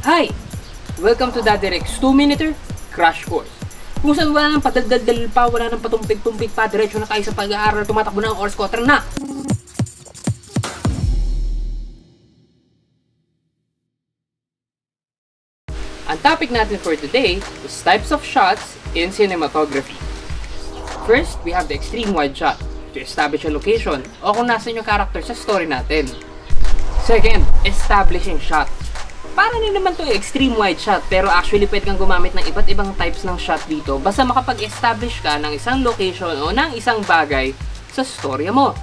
Hi! Welcome to Daddyrek's 2-minute crash course. Kung saan wala nang padaldal pa, wala nang patumpik-tumpik pa, diretso na kayo sa pag-aaral, tumatakbo na ang oras ko, tara na! Ang topic natin for today is types of shots in cinematography. First, we have the extreme wide shot to establish a location o kung nasan yung character sa story natin. Second, establishing shot. Para din naman to extreme wide shot, pero actually pwede kang gumamit ng iba't ibang types ng shot dito basta makapag-establish ka ng isang location o ng isang bagay sa storya mo.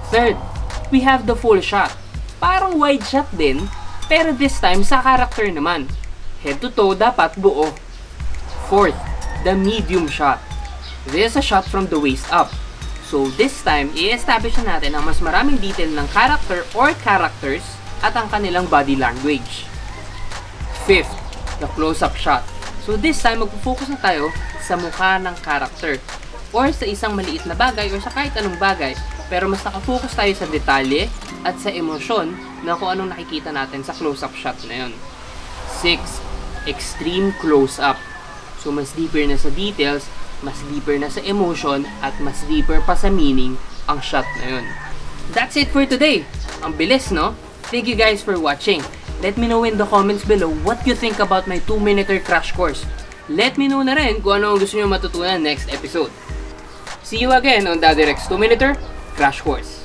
Third, we have the full shot. Parang wide shot din, pero this time sa character naman. Head to toe dapat buo. Fourth, the medium shot. This is a shot from the waist up. So this time, i-establish na natin ang mas maraming detail ng character or characters at ang kanilang body language. Fifth, the close-up shot. So this time, magpo-focus na tayo sa mukha ng character or sa isang maliit na bagay or sa kahit anong bagay, pero mas nakafocus tayo sa detalye at sa emosyon na kung anong nakikita natin sa close-up shot na yun. Sixth, extreme close-up. So mas deeper na sa details, mas deeper na sa emotion, at mas deeper pa sa meaning ang shot na yun. That's it for today. Ang bilis, no? Thank you guys for watching. Let me know in the comments below what you think about my 2-minute crash course. Let me know na rin kung ano ang gusto nyo matutunan next episode. See you again on Daddyrek's 2-minute crash course.